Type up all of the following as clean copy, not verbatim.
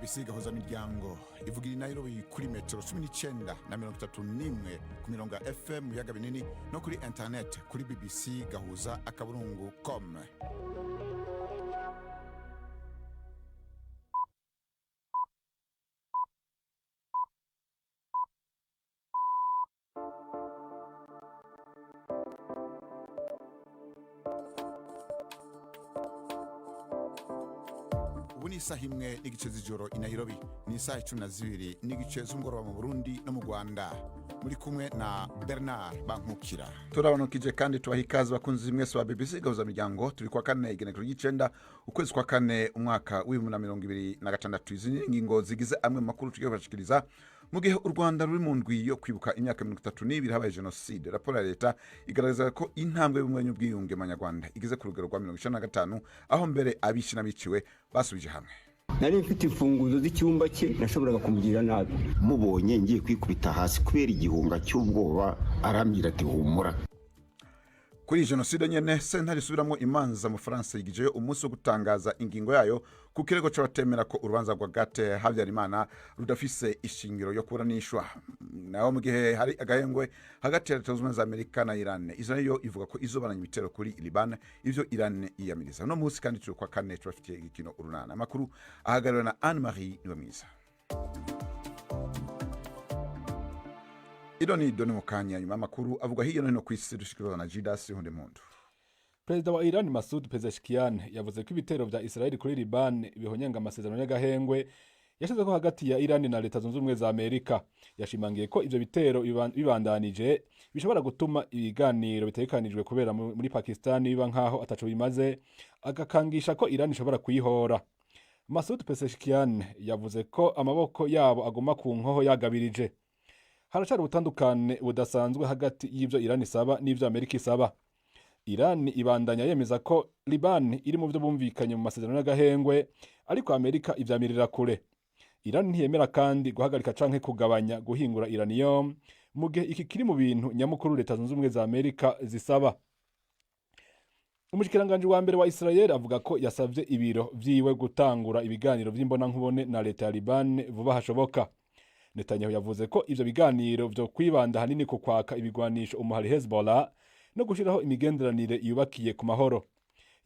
BBC gahuza miryango ivugira i Nairobi kuri metero 19 na 31 ku mirongo ya FM mu biyaga binini no kuri internet kuri BBC gahuza akaburungu.com. Ubu ni isaha imwe n'igice z'ijoro i Nairobi, ni isaha 12 n'igice z'umugoroba mu Burundi no mu Rwanda. Muri kumwe na Bernard Bankukira. Turabanukije kandi tubaha ikaze bakunzi mwese wa BBC gahuza miryango. Turi kwa kane igenekerezo ry'icenda ukwezi kwa kane umwaka w'2026. Izi ngingo zigize amwe makuru tugiye kubashikiriza. Mu gihe u Rwanda ruri mu ndwi yo kwibuka imyaka 32 habaye genocide, raporo ya leta igaragaza ko intambwe y'ubumwe bwiyunge manyarwanda igeze ku rugero rwa 95 aho mbere abishi n'abiciwe basubije hamwe. Nari mfite imfunguzo z'icyumba cye nashoboraga kumugirira nabi. Mubonye ngiye kwikubita hasi kubera igihunga cy'ubwoba arambira ati humura. Kuri genocide nyene sentare isubiramwo imanza mu France yigijeyo umunsi wo gutangaza ingingo yayo ku kirego c'abatemera ko urubanza rwa Gate Habyarimana rudafise ishingiro yo kuburanishwa. Naho mu gihe hari agahengwe hagati ya Leta Zunze Ubumwe za Amerika na Iran, Israel yo ivuga ko izobananya ibitero kuri Liban, ivyo Iran iyamiriza. No munsi kandi turi kwa kane turafitiye igikino urunana. Amakuru ahagarariwe na Anne-Marie Niwemwiza. Idoni mukanya nyuma makuru avuga hiyo no kwisi dushikirwa na Jidas Hunde Muntu. Perezida wa Iran Masoud Pezeshkian yavuze ko ibitero vya Israel kuri Liban bihonyanga amasezerano y'agahengwe yashizeko hagati ya Iran na Leta Zunze Ubumwe za Amerika. Yashimangiye ko ivyo bitero bibandanije bishobora gutuma ibiganiro bitekanijwe kubera muri Pakistan biba nkaho ataco bimaze, agakangisha ko Iran ishobora kuyihora. Masoud Pezeshkian yavuze ko amaboko yabo agoma ku nkoho yagabirije. Haracari ubutandukane budasanzwe hagati y'ivyo Iran isaba n'ivyo Amerika isaba. Iran ibandanya yemeza ko Liban iri mu byo bumvikanye mu masezerano y'agahengwe, ariko Amerika ivyamirira kure. Iran ntiyemera kandi guhagarika canke kugabanya guhingura uranium, mu gihe iki kiri mu bintu nyamukuru Leta Zunze Ubumwe za Amerika zisaba. Umushikiranganje wa mbere wa Israel avuga ko yasavye ibiro vyiwe gutangura ibiganiro vy'imbona nkubone na leta ya Liban vuba hashoboka. Netanyahu yavuze ko ivyo biganiro vyo kwibanda hanini ku kwaka ibigwanisho umuhari Hezbollah no gushiraho imigenderanire yubakiye ku mahoro.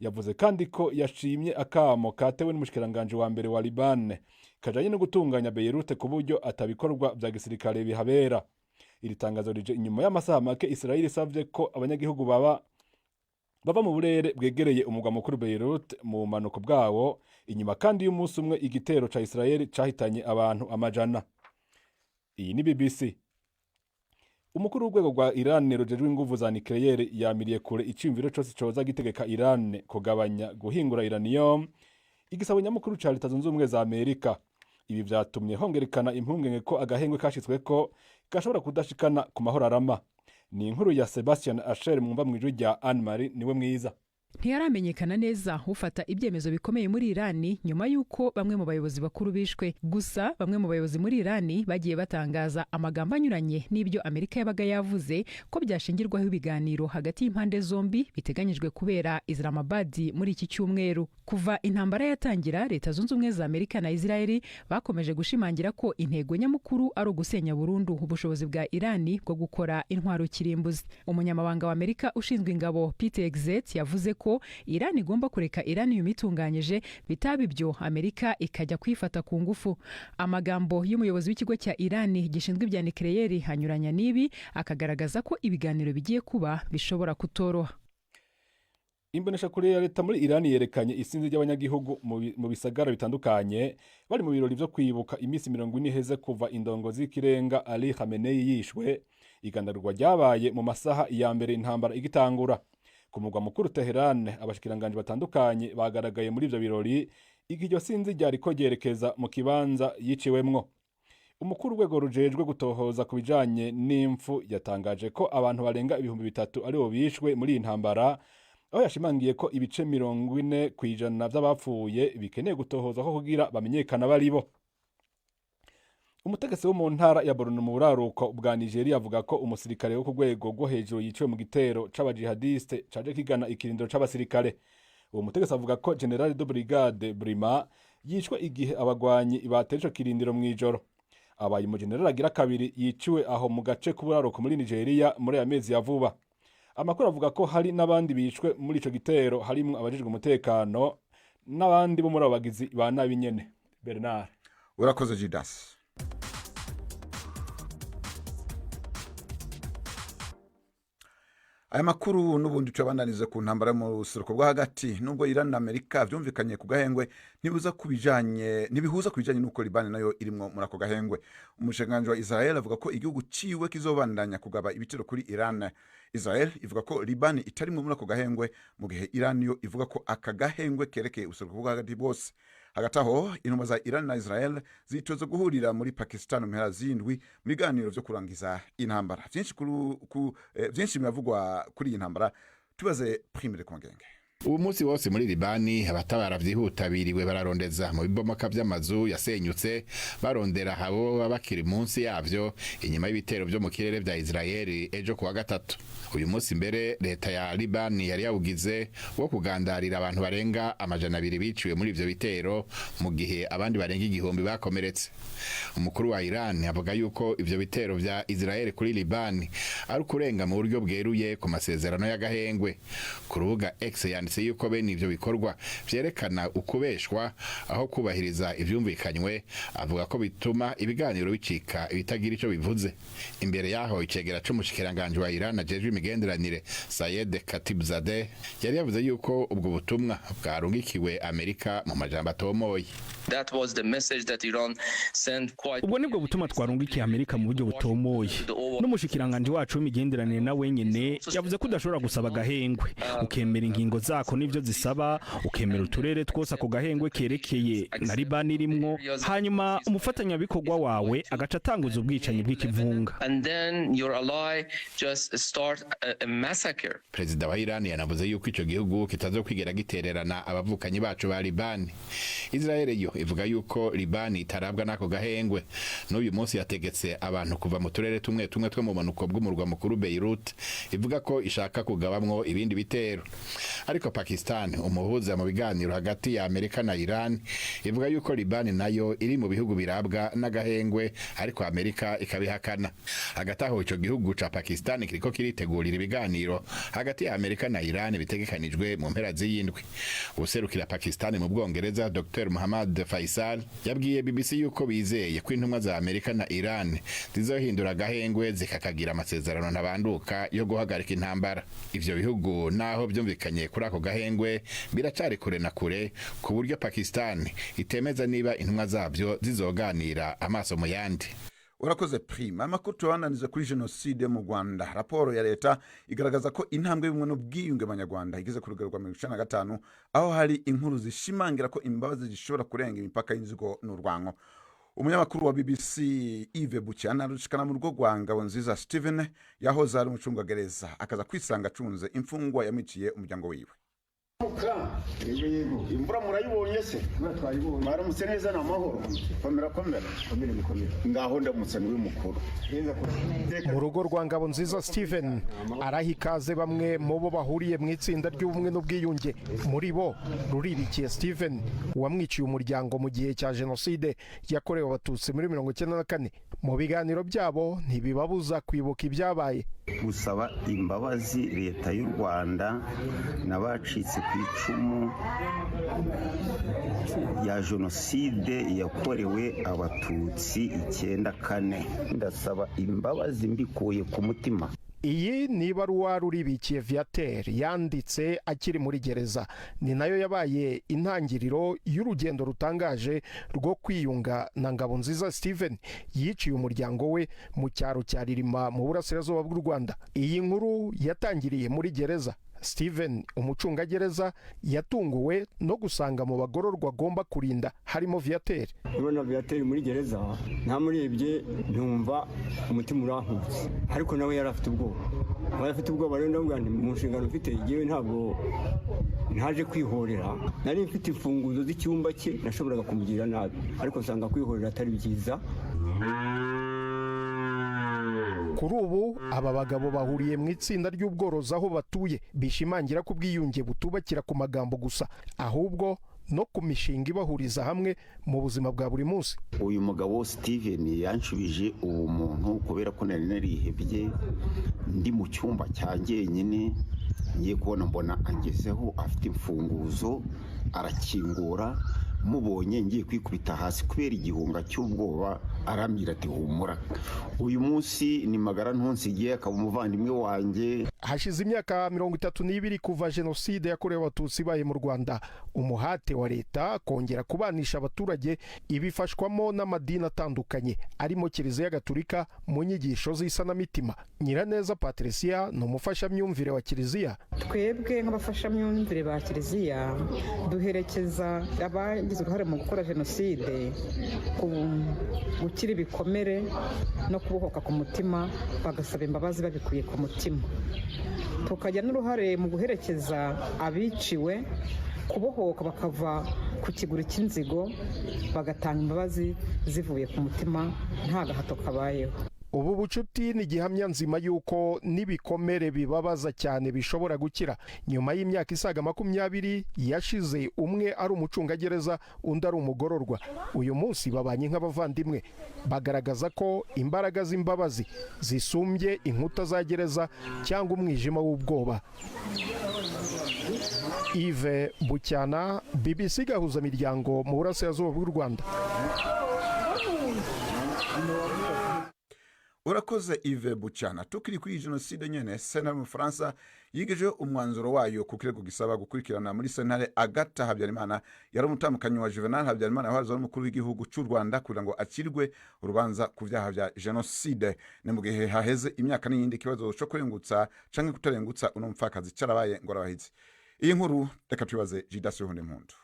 Yavuze kandi ko yashimye akamo katewe n'umushikiranganje wa mbere wa Liban kajanye no gutunganya Beirut ku buryo atabikorwa vya gisirikare bihabera. Iri tangazo rije inyuma y'amasaha make Israel isavye ko abanyagihugu baba mu burere bwegereye umugwa mukuru Beirut mu manuko bwawo, inyuma kandi y'umunsi umwe igitero ca Israel cahitanye abantu amajana. Iyi ni BBC. Umukuru w'urwego rwa Iran rujejwe inguvu za nucleaire yamiriye kure iciyumviro cose coza gitegeka Iran kugabanya guhingura uranium, igisabo nyamukuru ca Leta Zunze Ubumwe za Amerika. Ibi vyatumye hongerekana impungenge ko agahengwe kashitsweko gashobora kudashikana ku mahoro arama. Ni inkuru ya Sebastian Asher mwumva mwijwi rya Anne-Marie Niwemwiza. Ntiyaramenyekana neza ufata ibyemezo bikomeye muri Irani nyuma yuko bamwe mu bayobozi bakuru bishwe. Gusa bamwe mu bayobozi muri Irani bagiye batangaza amagambo anyuranye n'ibyo Amerika yabaga yavuze ko byashingirwaho ibiganiro hagati y'impande zombi biteganyijwe kubera Islamabad muri iki cyumweru. Kuva intambara yatangira, Leta Zunze Ubumwe za Amerika na Israel bakomeje gushimangira ko intego nyamukuru ari ugusenya burundu ubushobozi bwa Irani bwo gukora intwaro kirimbuzi. Umunyamabanga wa Amerika ushinzwe ingabo Peter Hegseth yavuze ko Iran igomba kureka uranium itunganyije, bitaba ibyo Amerika ikajya kwifata ku ngufu. Amagambo y'umuyobozi w'ikigo cya Iran gishinzwe ibya nucleaire hanyuranya n'ibi, akagaragaza ko ibiganiro bigiye kuba bishobora kutoroha. Imbonesha kure ya leta muri Iran yerekanye isinzi ry'abanyagihugu mu bisagara bitandukanye bari mu birori vyo kwibuka imisi 40 heze kuva indongozi y'ikirenga Ali Khamenei yishwe. Igandarwa ryabaye mu masaha ya mbere intambara igitangura. Ku mugwa mukuru Tehran, abashikiranganje batandukanye bagaragaye muri ivyo birori, iryo sinzi ryariko ryerekeza mu kibanza yiciwemwo. Umukuru w'urwego rujejwe gutohoza ku bijanye n'impfu yatangaje ko abantu barenga 3,000 aribo bishwe muri intambara, aho yashimangiye ko ibice 40% vy'abapfuye bikeneye gutohoza ko kugira bamenyekana baribo. Umutegetsi wo mu ntara ya Borno mu buraruko bwa Nigeria avuga ko umusirikare wo ku rwego rwo hejuru yiciwe mu gitero c'abajihadiste caje kigana ikirindiro c'abasirikare. Uwo mutegetsi avuga ko General de Brigade Brima yishwe igihe abagwanyi batera ico kirindiro mw'ijoro. Abaye umujenerali agira kabiri yiciwe aho mu gace k'uburaruko muri Nigeria muri aya mezi ya vuba. Amakuru avuga ko hari n'abandi bishwe muri ico gitero, harimwo abajejwe umutekano n'abandi bo muri abagizi ba nabi nyene. Bernard, urakoze Judas. Aya makuru n'ubundi tubandanize ku ntambara mu rusuruko rwo hagati, nubwo Iran na Amerika vyumvikanye ku gahengwe ntibihuza kubijanye nuko Liban nayo irimwo muri ako gahengwe. Umushikiranganji wa Israel avuga ko igihugu ciwe kizobandanya kugaba ibitero kuri Iran. Israel ivuga ko Liban itarimwo muri ako gahengwe, mu gihe Iran yo ivuga ko aka gahengwe kerekeye urusuruko rwo hagati bose. Hagati aho intumwa za Iran na Israel zitoza guhurira muri Pakistan mu mpera z'indwi mu biganiro vyo kurangiza intambara. Vyinshi biravugwa kuri iyi ntambara, tubaze Primire Kongenge. Ubu munsi wose muri Libani abatabara vyihutabiriwe bararondeza mu bibomoka vy'amazu yasenyutse, barondera abo bakiri munsi yavyo inyuma y'ibitero vyo mu kirere vya Israeli ejo kuwa gatatu. Uyu munsi mbere leta ya Libani yari yawugize wo kugandarira abantu barenga 200 biciwe muri ivyo bitero, mu gihe abandi barenga 1000 bakomeretse. Umukuru wa Iran avuga yuko ivyo bitero vya Israeli kuri Libani ari kurenga mu buryo bweruye ku masezerano y'agahengwe. Ku rubuga X yanditse yuko bene ivyo bikorwa vyerekana ukubeshwa aho kubahiriza ivyumvikanywe, avuga ko bituma ibiganiro bicika ibitagira ico bivuze. Imbere yaho icegera c'umushikiranganje wa Iran ajejwe imigenderanire Sayed Khatibzadeh yari yavuze yuko ubwo butumwa bwarungikiwe Amerika mu majambo atomoye. Ubwo nibwo butumwa twarungikiye Amerika mu buryo butomoye. N'umushikiranganje wacu w'imigenderanire na wenyene yavuze ko udashobora gusaba gahengwe, ukemera ingingo zako n'ivyo zisaba, ukemera uturere twose ako gahengwe kerekeye na Libani irimwo, hanyuma umufatanyabikorwa wawe agaca atanguza ubwicanyi bw'ikivunga. Perezida wa Iran yanavuze yuko ico gihugu kitazokwigera gitererana abavukanyi bacu ba Libani. Israel yo ivuga yuko Libani itarabwa nako gahengwe. N'uyu munsi yategetse abantu kuva mu turere tumwe two mu manuko bw'umurwa mukuru Beirut, ivuga ko ishaka kugabamwo ibindi bitero. Ariko Pakistan, umuhuza mu biganiro hagati ya Amerika na Iran, ivuga yuko Libani nayo iri mu bihugu birabwa n'agahengwe, ariko Amerika ikabihakana. Hagati aho ico gihugu ca Pakistan kiriko kiritegurira ibiganiro hagati ya Amerika na Iran bitegekanijwe mu mpera z'iyindwi. Userukira Pakistan mu Bwongereza Dr. Muhammad Faisal yabwiye BBC yuko bizeye ko intumwa za Amerika na Iran zizohindura agahengwe zikakagira amasezerano ntabanduka yo guhagarika intambara. Ivyo bihugu naho vyumvikanye kuri ako gahengwe biracari kure na kure, ku buryo Pakistan itemeza niba intumwa zavyo zizoganira amaso mu yandi. Urakoze Prima. Amakuru tubananize kuri jenoside mu Rwanda. Raporo ya leta igaragaza ko intambwe y'ubumwe n'ubwiyunge abanyarwanda igeze ku rugero rwa 95, aho hari inkuru zishimangira ko imbabazi zishobora kurenga imipaka y'inzigo n'urwango. Umunyamakuru wa BBC Yves Bucyana arushikana mu rugo rwa Ngabonziza Steven yahoze ari umucungagereza, akaza kwisanga acunze imfungwa yamiciye umuryango wiwe. Imvura murayibonye se? Mwaramutse neza n'amahoro. Komera ngaho ndamutse niwe mukuru. Mu rugo rwa Ngabonziza Steven arahikaze bamwe mu bo bahuriye mu itsinda ry'ubumwe n'ubwiyunge. Muri bo Ruribikiye Steven wamwiciye umuryango mu gihe cya jenoside yakorewe abatutsi muri 1994. Mu biganiro byabo ntibibabuza kwibuka ibyabaye. Gusaba imbabazi leta y'u Rwanda n'abacitse ku icumu ya jenoside yakorewe abatutsi 94. Ndasaba imbabazi mbikuye ku mutima. Iyi ni ibaruwa Ruribikiye Viateur yanditse akiri muri gereza, ni nayo yabaye intangiriro y'urugendo rutangaje rwo kwiyunga na Ngabonziza Steven yiciye umuryango we mu cyaro cya Ririma mu burasirazuba bw'u Rwanda. Iyi nkuru yatangiriye muri gereza. Steven umucungagereza yatunguwe no gusanga mu bagororwa agomba kurinda harimo Viateur. None Viateur muri gereza ntamurebye ntumva umutima urankutse, ariko nawe yari afite ubwoba rero ndavuga nti mu nshingano mfite igihe ntabwo ntaje kwihorera, nari mfite imfunguzo z'icyumba cye nashoboraga kumugirira nabi, ariko nsanga kwihorera atari byiza. Kuri ubu aba bagabo bahuriye mu itsinda ry'ubworozi aho batuye, bishimangira ko ubwiyunge butubakira ku magambo gusa, ahubwo no ku mishinga ibahuriza hamwe mu buzima bwa buri munsi. Uyu mugabo Steven yanshubije ubumuntu kubera ko nari narihebye ndi mu cyumba cyanjye nyine ngiye kubona mbona angezeho afite imfunguzo arakingura, mubonye ngiye kwikubita hasi kubera igihunga cy'ubwoba, arambwira ati humura, uyu munsi ni magara ntonsigiye, akaba umuvandimwe wanjye. Hashize imyaka 32 kuva jenoside yakorewe abatutsi baye mu Rwanda, umuhate wa leta kongera kubanisha abaturage ibifashwamo n'amadini atandukanye arimo Kiliziya Gatolika mu nyigisho z'isanamitima. Nyiraneza Patricia ni umufashamyumvire wa Kiliziya. Twebwe nk'abafashamyumvire ba Kiliziya duherekeza abagize uruhare mu gukora jenoside gukira ibikomere no kubohoka ku mutima, bagasaba imbabazi babikuye ku mutima. Tukajya n'uruhare mu guherekeza abiciwe kubohoka bakava ku kiguri cy'inzigo, bagatanga imbabazi zivuye ku mutima nta gahato kabayeho. Ubu bucuti ni gihamya nzima yuko nibikomere bibabaza cyane bishobora gukira. Nyuma y'imyaka isaga 20 yashize, umwe ari umucungagereza undi ari umugororwa, uyu munsi babanye nk'abavandimwe, bagaragaza ko imbaraga z'imbabazi zisumbye inkuta za gereza cyangwa umwijima w'ubwoba. Yves Bucyana, BBC Gahuza Miryango mu Burasirazuba bw'u Rwanda. Urakoze Yves Bucyana. Tukiri kuri jenoside nyene, sentare mu Faransa yigeje umwanzuro wayo ku kirego gisaba gukurikirana muri sentare Agatha Habyarimana yari umutamukanyi wa Juvenal Habyarimana wahoze ari umukuru w'igihugu cy'u Rwanda kugira ngo akirwe urubanza ku byaha bya jenoside. Ni mu gihe haheze imyaka n'iyindi kibazo cyo kurengutsa canke kutarengutsa uno mupfakazi carabaye ngorabahizi. Iyi nkuru reka twibaze Jidasi Hunde Mpundu.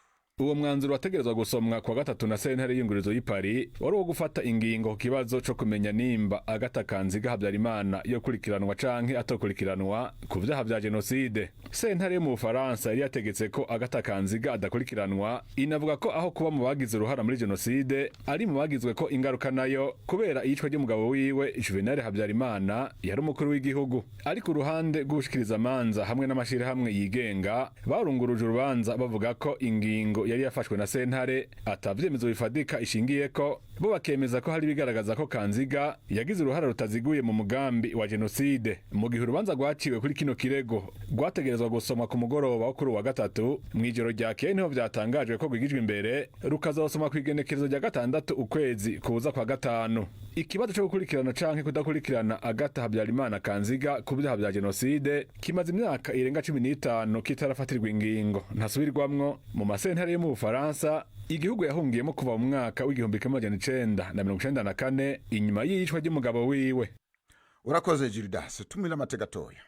Uwo mwanzuro wategerezwa gusomwa kwa gatatu na sentare y'ingurizo y'Ipari wari wo gufata ingingo ku kibazo cyo kumenya nimba Agatha Kanziga Habyarimana yo kurikiranwa canke atokurikiranwa ku vyaha vya jenoside. Sentare yo mu Faransa yari yategetse ko Agatha Kanziga adakurikiranwa, inavuga ko aho kuba mu bagize uruhara muri jenoside ari mu bagizwe ko ingaruka nayo kubera iyicwa ry'umugabo wiwe Juvenal Habyarimana yari umukuru w'igihugu. Ariko uruhande rw'ubushikiriza amanza hamwe n'amashirahamwe yigenga barunguruje urubanza bavuga ko ingingo yari yafashwe na sentare atavyemezo bifadika ishingiye ko, bo bakemeza ko hari bigaragaza ko Kanziga yagize uruhara rutaziguye mu mugambi wa jenoside. Mu gihe urubanza rwaciwe kuri kino kirego rwategerezwa gusomwa ku mugoroba wo kuri wa gatatu, mw'ijoro ryakeye niho vyatangajwe ko rwigijwe imbere rukazosoma kw'igenekerezo rya 6 ukwezi kuza kwa gatanu. Ikibazo cyo gukurikirana canke kudakurikirana Agatha Habyarimana Kanziga ku byaha bya jenoside kimaze imyaka irenga 15 kitarafatirwa ingingo ntasubirwamwo mu masentare yo mu Bufaransa. Igihugu yahungiyemo kuva mu mwaka w'1994 inyuma y'iyicwa ry'umugabo wiwe. Urakoze Gildas, tumira amateka toya.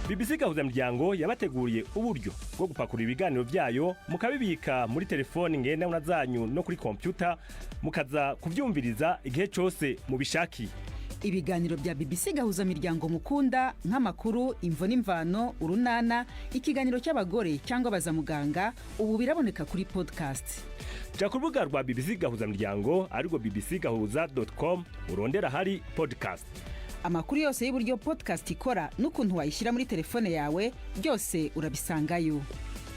BBC Gahuza Miryango yabateguriye uburyo bwo gupakura ibiganiro byayo mukabibika muri telefone ngendanwa zanyu no kuri computer, mukaza kuvyumviriza igihe cyose mubishakiye. Ibiganiro bya BBC Gahuza Miryango mukunda nk'amakuru, imvo n'imvano, urunana, ikiganiro cy'abagore cyangwa bazamuganga, ubu biraboneka kuri podcast. Ja ku rubuga rwa BBC Gahuza Miryango ariko bbcgahuza.com urondera hari podcast. Amakuru yose y'uburyo podcast ikora n'ukuntu wayishyira muri telefone yawe byose urabisangayo.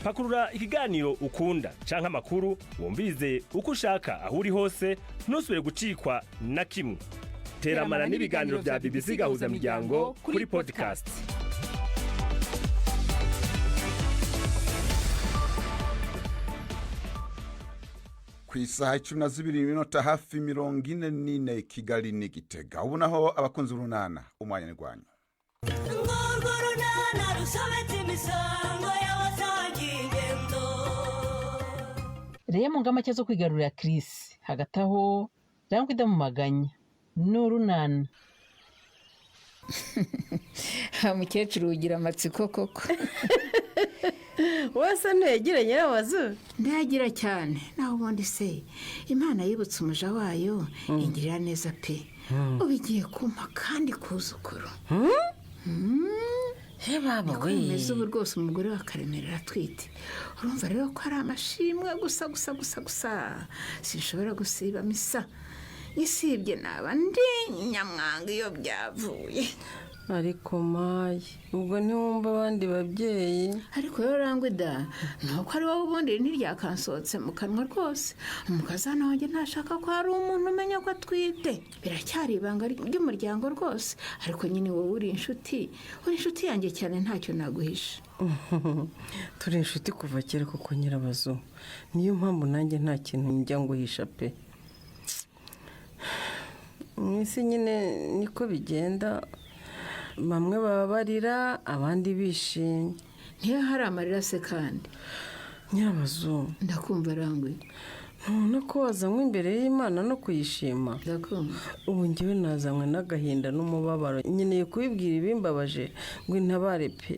Pakurura ikiganiro ukunda canke amakuru wumvize uko ushaka aho uri hose, ntusubire gucikwa na kimwe. Teramana n'ibiganiro bya BBC Gahuza Miryango kuri podcast. Ku isaha 12:02 hafi 44 Kigali ni Gitega. Ubu naho abakunzi urunana umwanya ni gwanyu. Reye mu ngama cyo kwigarurira Chris hagati aho rangwa ida mu maganya n'urunana. Mukecuru ugira amatsiko koko. Wasa ntegire nyirabazu. Ndagira cyane naho ubundi se Imana yibutse umuja wayo ingirira neza pe. Ubigiye kumpa kandi kuzukuru. He baba we. Komeza ubu rwose umugore wa Karemerera atwite. Urumva rero ko ari amashimwe gusa. Sinshobora gusiba misa. Isibye naba ndi nyamwanga iyo byavuye. ariko mayi ubwo ntiwumva abandi babyeyi. ariko yo rangwe da nuko ari wowe ubundi ntiryakansohotse mu kanwa rwose. umukazana wanjye ntashaka ko hari umuntu umenya ko atwite. biracyari ibanga ry'umuryango rwose, ariko nyine wowe uri inshuti yanjye cyane, ntacyo naguhisha. turi inshuti kuva kera kuko Nyirabazo, niyo mpamvu nanjye nta kintu njya nguhisha pe. mu isi nyine niko bigenda, bamwe baba barira abandi bishimye. niyo hari amarira se kandi. Nyirabazo, ndakumva rangwe. ntubona ko wazanywe imbere y'Imana no kuyishima? ndakumva. ubu njyewe nazanywe n'agahinda n'umubabaro, nkeneye kubibwira ibimbabaje ngo intabare pe.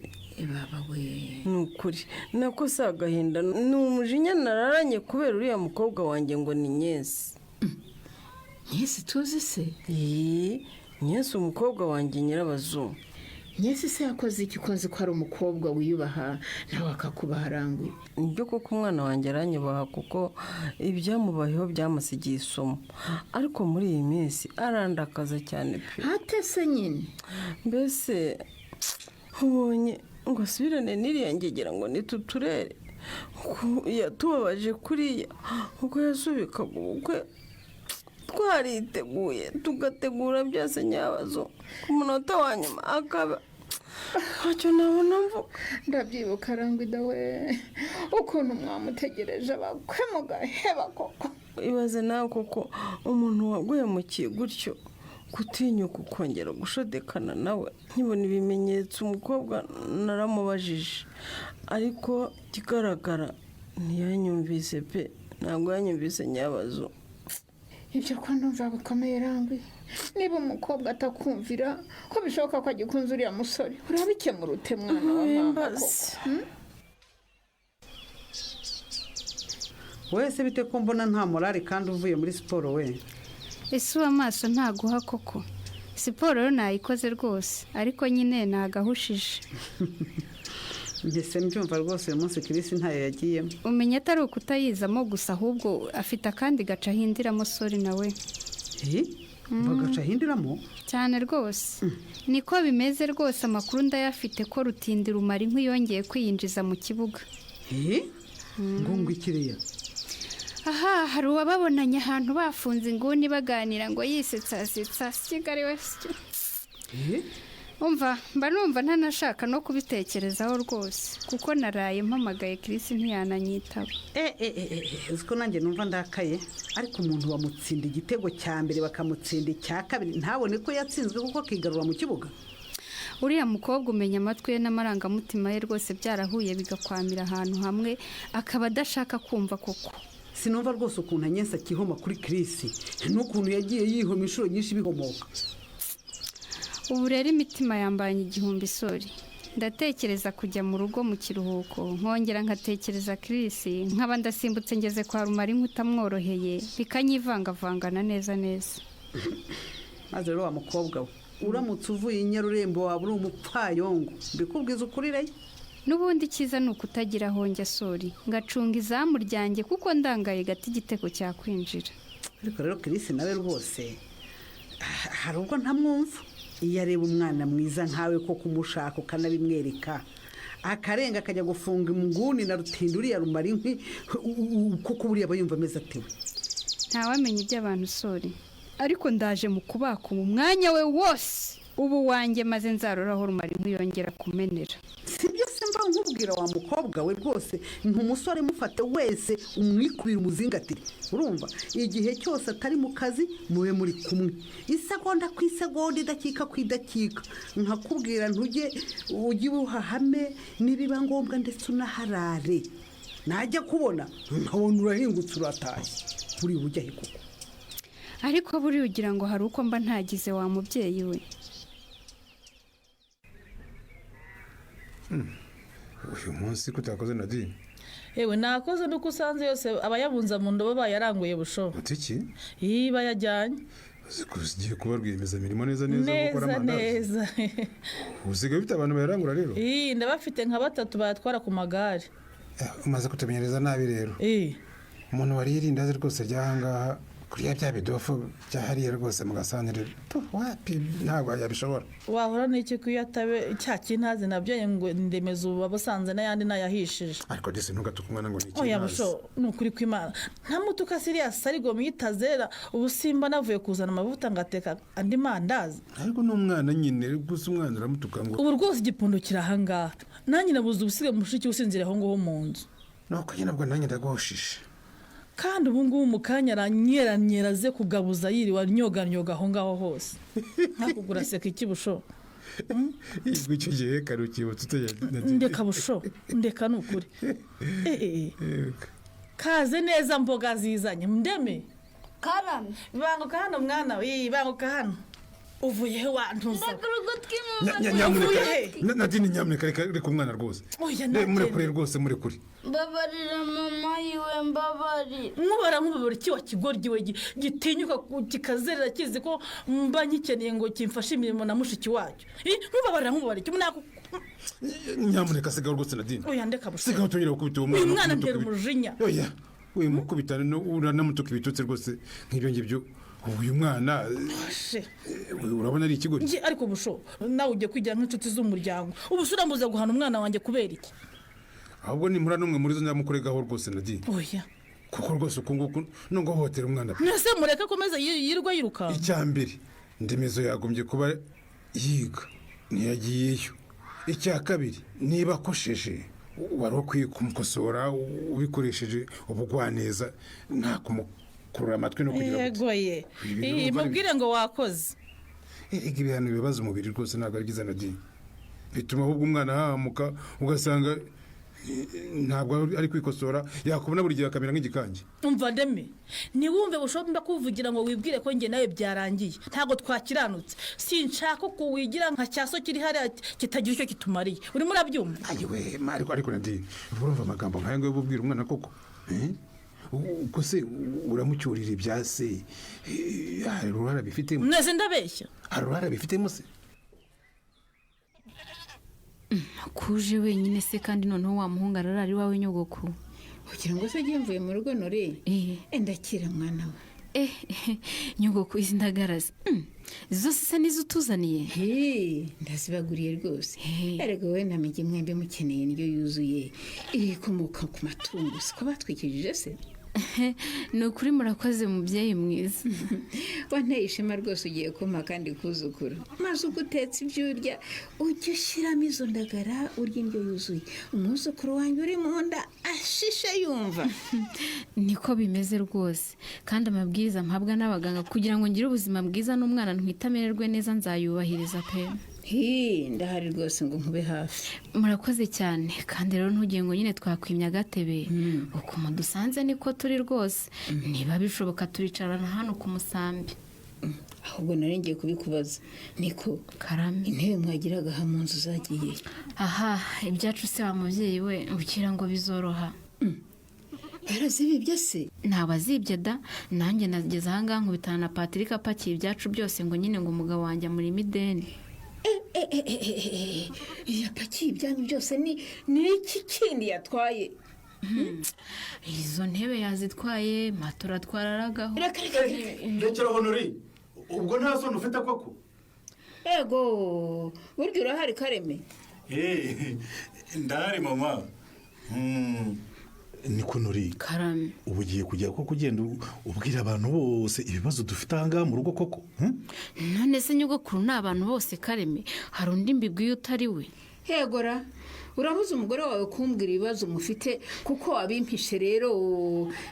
baba we, ni ukuri nako si agahinda, ni umujinya nararanye kubera uriya mukobwa wanjye ngo ni Nyesi. Nyesi tuzi se? Nyesi umukobwa wanjye Nyirabazo. Nyesi se yakoze iki ko nzi ko ari umukobwa wiyubaha nawe akakubaha rangwe? nibyo koko umwana wanjye aranyubaha kuko ibyamubayeho byamusigiye isomo, ariko muri iyi minsi arandakaza cyane pe. hatese nyine mbese ubonye ngo asubirane n'iriya ngegera ngo nituturere yatubabaje kuriya ubwo yasubikaga ubukwe twariteguye tugategura byose Nyabazo, ku munota wa nyuma akaba ntacyo nabona mvuga. ndabyibuka rangwe dawe ukuntu mwamutegereje abakwe mugaheba koko. ibaze nawe koko umuntu waguye mu gutyo gutinyuka ukongera gushodekana nawe. nkibona ibimenyetso umukobwa naramubajije, ariko kigaragara ntiyanyumvise pe, ntabwo yanyumvise Nyabazo. ibyo ko ndumva bikomeye rangwe. niba umukobwa atakumvira ko bishoboka ko agikunze uriya musore, urabikemura ute mwana wa mama koko? wese bite ko mbona nta morali kandi uvuye muri siporo we? ese uw'amaso ntaguha koko? siporo yo nayikoze rwose, ariko nyine nagahushije. ngese mbyumva rwose uyu munsi Kirisi ntayo yagiyemo. umenya atari ukutayizamo gusa, ahubwo afite akandi gace ahindiramo sori nawe. bagaca ahindiramo cyane rwose. niko bimeze rwose, amakuru ndayafite ko Rutindi rumara inkwi yongeye kwiyinjiza mu kibuga. ngo ngwikiriya aha, hari uwababonanye ahantu bafunze inguni baganira ngo yisetsa Kigali wese. umva mba numva ntanashaka no kubitekerezaho rwose, kuko naraye mpamagaye Kirisi ntiyananyitaba. uziko nanjye numva ndakaye, ariko umuntu bamutsinda igitego cya mbere bakamutsinda icya kabiri ntabone ko yatsinzwe kuko akigarura mu kibuga. uriya mukobwa umenya amatwi ye n'amarangamutima ye rwose byarahuye bigakwamira ahantu hamwe, akaba adashaka kumva koko. sinumva rwose ukuntu Anyesi akihoma kuri Kirisi, n'ukuntu yagiye yihoma inshuro nyinshi bikomoka. ubu rero imitima yambanye igihumbi sori. ndatekereza kujya mu rugo mu kiruhuko, nkongera nkatekereza Kirisi, nkaba ndasimbutse ngeze kwa rumara inkwi utamworoheye, bikanyivangavangana neza. maze rero wa mukobwa we, uramutse uvuye i Nyarurembo waba uri umupfayongo, mbikubwiza ukuri reye. n'ubundi cyiza ni ukutagira aho njya sori, ngacunga izamu ryanjye kuko ndangaye gati igitego cyakwinjira. ariko rero Kirisi nawe rwose hari ubwo ntamwumva. iyo areba umwana mwiza nkawe ko kumushaka ukanabimwereka, akarenga akajya gufunga inguni na Rutindi uriya rumara inkwi, kuko buriya aba yumva ameze atewe. ntawamenya iby'abantu sori, ariko ndaje mu kubaka ubu mwanya we wose ubu wanjye, maze nzaroraho rumara inkwi yongera kumenera. sibyo se mba nkubwira wa mukobwa we rwose, ntumusore mufate wese umwikubira umuzingatire. urumva igihe cyose atari mu kazi mube muri kumwe, isegonda ku isegonda, idakika ku idakika. nkakubwira ujye uwuhahame, nibiba ngombwa ndetse unaharare. najya kubona nkabona urahingutse uratashye, buri bujya he koko? ariko buriya ugira ngo hari uko mba ntagize wa mubyeyi we. uyu munsi kutakoze Nadine? yewe nakoze nuko usanze yose abayabunza mu ndobo bayaranguye bushobo. utiki? bayajyanye. ugiye kuba rwiyemezamirimo neza gukora amandazi neza. usigaye ufite abantu bayarangura rero? ndabafite nka 3 bayatwara ku magare. umaze kutumenyereza nabi rero. umuntu wari yirindaze rwose ry'ahangaha kuriya bya bidofu byahariye rwose mu gasantere wapi ntabwo yabishobora. wahora n'iki ko iyo atabe cya kintazi nabyo ngo ndemeza ubu babusanze n'ayandi nayahishije. Ariko disi ntugatuke umwana ngo ni iki. Oya busho nukuri kw'Imana nta mutuka serious arigo mwitazera ubu simba navuye kuzana amavuta ngateka andi mandazi. Ariko n'umwana nyine gusa umwana aramutuka ngo ubu rwose igipundo kirahangaha nanjye nabuze ubusiga mushiki usinzira aho ngaho mu nzu. Nuko nyine nabwo nanjye ndagoshishe. Kandi ubu ngubu mu kanya aranyeranyera ze kugabuza yiriwe anyoganyoga aho ngaho hose. Ntakugura seka iki busho. Yibwo icyo gihe karukibutse ndeka busho ndeka nukuri. Kaze neza mboga zizanye ndeme. Karame. Banguka hano mwana banguka hano. Uvuye he wantuza? Nyamuneka Nadine nyamuneka reka umwana rwose. Murekure rwose murekure. Mbabarira mama yiwe mbabari. Nkubara iki wa kigorgiwe gitinyuka kikazerera kizi ko mba nyikeneye ngo kimfashe imirimo na mushiki wacyo. Nkubara iki munako. Nyamuneka sigaho rwose Nadine. Oya ndeka busho. Sigaho tunyira gukubita umwana. Uyu mwana ndera umujinya. Oya. We mukubita uranamutuka ibitutse rwose nk'ibyo ngibyo. Uyu mwana urabona ari ikigori. Ariko busho nawe ujye kwigira nk'inshuti z'umuryango. Ubusura mbuza guhana umwana wanjye kubera iki? Ahubwo ni muri numwe muri zo nyamukoregaho rwose Nadine. Oya. Kuko rwose ukunguku nongo hotera umwana. Nese mureke komeza yirwa yiruka. Icyambere ndemezo yagombye kuba yiga ntiyagiyeyo. Icya kabiri niba akosheje wari kwikumukosora ubikoresheje ubugwaneza nta kurura amatwi no kugira yego ye mubwire ngo wakoze. Ibihano bibaza umubiri rwose ntabwo ari byiza Nadine. Bituma ahubwo umwana hamuka ugasanga ntabwo ari kwikosora yakubona buri gihe akamera nk'igikange. Umva ndeme niwumve bushobora kuvugira ngo wibwire ko nge nawe byarangiye ntago twakiranutse sinshaka kuwigira nka cyaso kiri hari kitagira icyo kitumariye urimo urabyumva. Ayiwe ariko Nadine urumva amagambo nk'aya ngo ubwira umwana koko uko se uramucyurira ibyase hari uruhara bifitemo. Nese ndabeshya. Hari uruhara bifitemo se. Kuje wenyine se kandi noneho wa muhungu ararari wawe nyogoko. Kugira ngo se mvuye mu rugo nore. Ndakira mwana we. Nyogoko izi ndagaraza. Zose se nizo tuzaniye. Ndazibaguriye rwose. Erega we namije mwembe mukeneye indyo yuzuye ikomoka ku matungo siko batwikijije se. Nukuri murakoze mubyeyi mwiza. Wanteye ishema rwose ugiye kuma kandi kuzukura. Maze ugutetse ibyo urya ujye ushyiramo izo ndagara urya indyo yuzuye. Umwuzukuru wanjye uri mu nda ashishe yumva. Niko bimeze rwose kandi amabwiriza mpabwa n'abaganga kugira ngo ngire ubuzima bwiza n'umwana ntwitamererwe neza nzayubahiriza pe. Ndahari rwose ngo nkube hafi. Murakoze cyane kandi rero ntugiye ngo nyine twakwimya agatebe uko mudusanze niko turi rwose niba bishoboka turicarana hano ku musambi. Ahubwo ngiye kubikubaza niko Karame intebe mwagiraga ha mu nzu zagiye. Aha ibyacu se wa mubyeyi we ukira ngo bizoroha. Yarazibibye se. Ntabazibye da nanjye nageze aha ngaha nkubitana na Patrick apakiye ibyacu byose ngo nyine ngo umugabo wanjye muri mideni. Yapakiye ibyanyu byose ni iki kindi yatwaye? Izo ntebe yazitwaye matora twararagaho. Rekera honori ubwo nta soni ufite koko. Ego buryo urahari Kareme. Ndahari mama. Niko nori. Karame ubu ugiye kujya koko ugenda ubwira abantu bose ibibazo dufite ahangaha mu rugo koko. None se nyogokuru n'abantu bose Kareme hari undi mbibwiye utari we. Hegora urabuze umugore wawe kumbwira ibibazo mufite kuko wabimpishe rero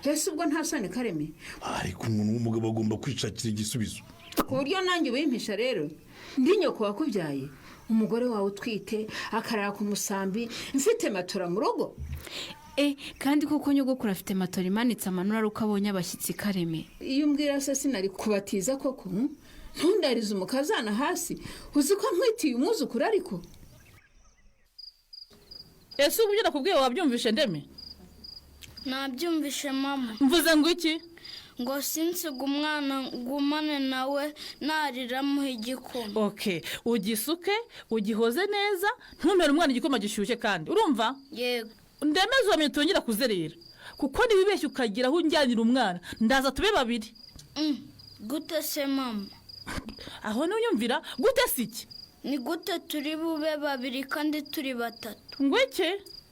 ese ubwo nta soni Kareme. Ariko umuntu w'umugabo agomba kwishakira igisubizo. Ku buryo nanjye ubimpisha rero ndi nyoko wakubyaye umugore wawe utwite akarara ku musambi mfite matora mu rugo. Kandi kuko nyogokuru afite matora imanitse amanura uko abonye abashyitsi Kareme. Iyo umbwira se sinari kubatiza koko ntundarize umukazana hasi uzi ko nkwitiye umwuzukuru ariko. Ese ubu nakubwiye wabyumvishe ndeme? Nabyumvishe mama. Mvuze ngo iki? Ngo sinsiga umwana ngumane nawe nariramuha igikoma. Ugisuke ugihoze neza ntumere umwana igikoma gishyushye kandi urumva? Yego. Ndemeze wamenye tongera kuzerera kuko nibibeshye ukagira aho unjyanira umwana ndaza tube babiri. gute se mama aho nuyumvira gute siki ni gute turi bube babiri kandi turi batatu ngweke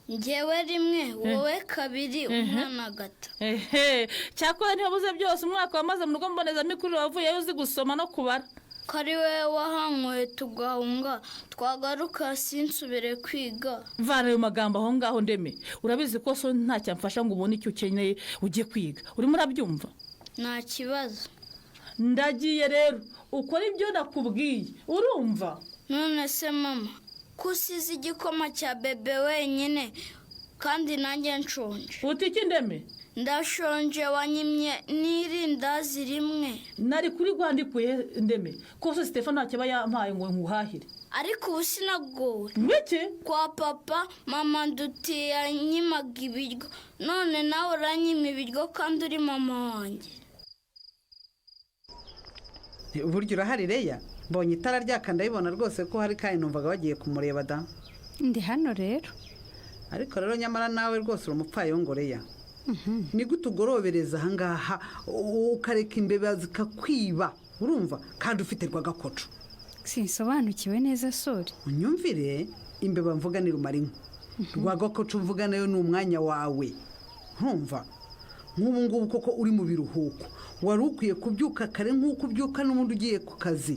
njyewe rimwe wowe kabiri umwana gata cyakora ntiwabuze byose umwaka wamaze mu rugo mbonezamikurire wavuyeyo uzi gusoma no kubara ko ari wowe wahanyweye tugahunga twagaruka sinsubire kwiga vana ayo magambo aho ngaho ndeme urabizi ko so ntacyo amfasha ngo ubone icyo ukeneye ujye kwiga urimo urabyumva nta kibazo ndagiye rero ukora ibyo nakubwiye urumva none se mama ko usize igikoma cya bebe wenyine kandi nanjye nshonje utiki ndeme ndashonje wanyimye n'irindazi rimwe nari kuri rwandikuye ndeme ko so Stefano ntacyo aba yampaye ngo nkuhahire ariko ubu sinagowe ngwiki kwa papa mama ndutiye yanyimaga ibiryo none nawe uranyima ibiryo kandi uri mama wanjye uburyo urahari reya mbonye itara ryaka ndabibona rwose ko hari kandi numvaga bagiye kumureba da ndi hano rero ariko rero nyamara nawe rwose uri umupfayongo reya ni gute ugorobereza ahangaha ukareka imbeba zikakwiba urumva kandi ufite rwagakoco sinsobanukiwe neza sori unyumvire imbeba mvuga ni rumarinka rwagakoco mvuga nayo ni umwanya wawe ntumva nk'ubu ngubu koko uri mu biruhuko wari ukwiye kubyuka kare nk'uko ubyuka n'ubundi ugiye ku kazi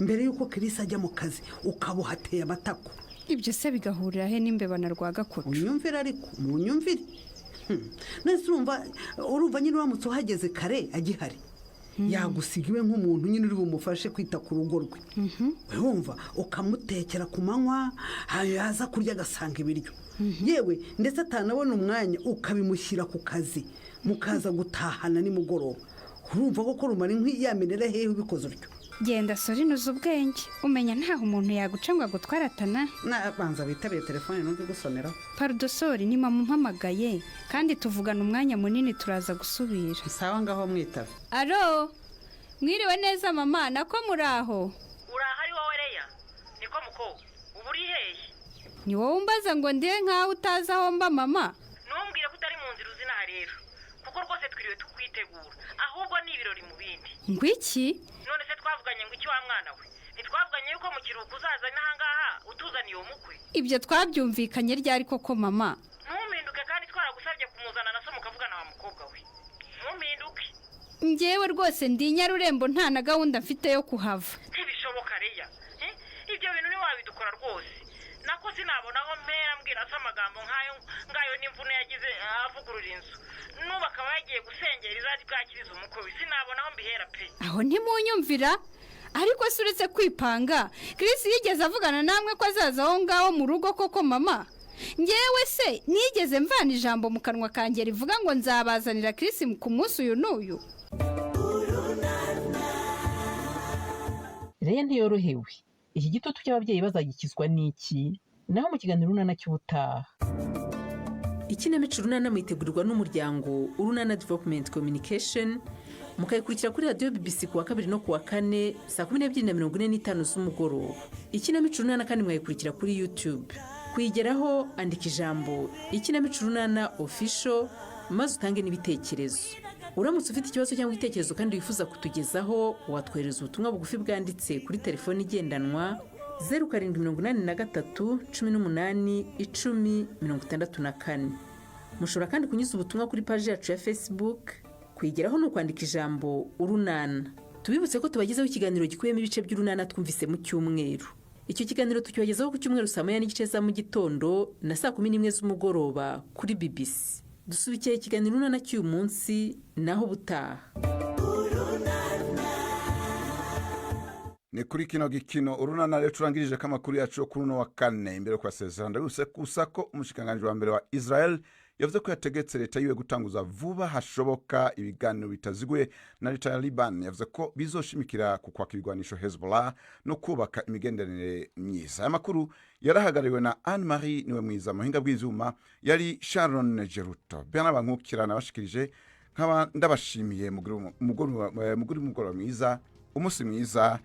mbere y'uko kirisi ajya mu kazi ukaba uhateye amatako ibyo se bigahurira he n'imbeba na rwagakoco unyumvire ariko munyumvire nese urumva nyine uramutse uhageze kare agihari yagusigiwe nk'umuntu nyine uri bumufashe kwita ku rugo rwe wumva ukamutekera ku manywa yaza kurya agasanga ibiryo yewe ndetse atanabona umwanya ukabimushyira ku kazi mukaza gutahana nimugoroba urumva ko rumara inkwi yamenera hehe ubikoze utyo genda sori nuza ubwenge umenya ntaho umuntu yaguca ngo agutwaratana banza bitabiye telefone nubwo igusoneraho parudo sori ni mama umpamagaye kandi tuvugana umwanya munini turaza gusubira sawa ngaho mwitabe alo mwiriwe neza mama nako muraho urahari wowe reya niko muko ubu uri hehe ni wowe umbaza ngo ndihe nkaho utazi aho mba mama ntumbwire ko utari mu nzira uzinaha rero kuko rwose twiriwe tukwitegura ahubwo ni ibirori mu bindi ngwiki none se twavuganye ngo iki wa mwana we ntitwavuganye yuko mu kiruhuko uzaza n'ahangaha utuzaniye uwo mukwe ibyo twabyumvikanye ryari koko mama ntumpinduke kandi twaragusabye kumuzana na so mukavugana wa mukobwa we ntumpinduke njyewe rwose ndi Nyarurembo nta na gahunda mfite yo kuhava ntibishoboka reya ibyo bintu ntiwabidukora rwose nako sinabona aho mpera mbwira se amagambo ngayo n'imvune yagize avugurura inzu n'ubu akaba yagiye gusengera izajya bwakiriza umukwe we sinabona aho mbihera pe aho ntimunyumvira ariko se uretse kwipanga Chris yigeze avugana namwe ko azaza aho ngaho mu rugo koko mama ngewe se nigeze mvana ijambo mu kanwa kanjye rivuga ngo nzabazanira Chris ku munsi uyu n'uyu Reya ntiyorohewe iki gitutu cy'ababyeyi bazagikizwa n'iki naho mu kiganiro urunana cy'ubutaha ikinamico urunana mwitegurirwa n'umuryango urunana development communication mukayikurikira kuri radiyo BBC kuwa kabiri no kuwa kane saa 12:45 z'umugoroba ikinamico urunana kandi mwayikurikira kuri YouTube kuyigeraho andika ijambo ikinamico urunana official maze utange n'ibitekerezo uramutse ufite ikibazo cyangwa igitekerezo kandi wifuza kutugezaho watwohereza ubutumwa bugufi bwanditse kuri telefoni igendanwa 0783181064 mushobora kandi kunyuza ubutumwa kuri paji yacu ya Facebook kuyigeraho no kwandika ijambo urunana tubibutse ko tubagezaho ikiganiro gikubiyemo ibice by'urunana twumvise mu cyumweru icyo kiganiro tukibagezaho ku cyumweru saa 9:30 za mu gitondo na saa 11 z'umugoroba kuri BBC dusubikiye ikiganiro urunana cy'uyu munsi naho butaha ni kuri kino gikino urunana rero turangirije ko amakuru yacu yo kuri uno wa kane imbere kwa sezerano ndabuse kusa ko umushikiranganji wa mbere wa Israel yavuze ko yategetse leta yiwe gutanguza vuba hashoboka ibiganiro bitaziguye na leta ya Liban yavuze ko bizoshimikira ku kwaka ibigwanisho Hezbollah no kubaka imigenderanire myiza aya makuru yarahagariwe na Anne Marie niwe mwiza muhinga bw'ivyuma yari Sharon Geruto bana bankukirana bashikirije nkaba ndabashimiye muguru mwiza umunsi mwiza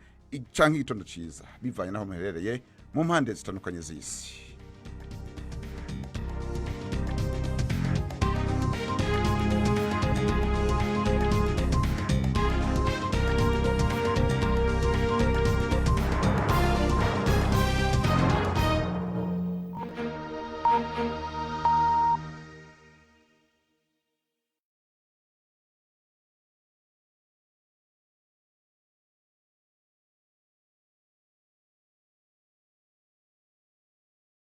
canke igitondo ciza bivanye naho muherereye mu mpande zitandukanye z'isi.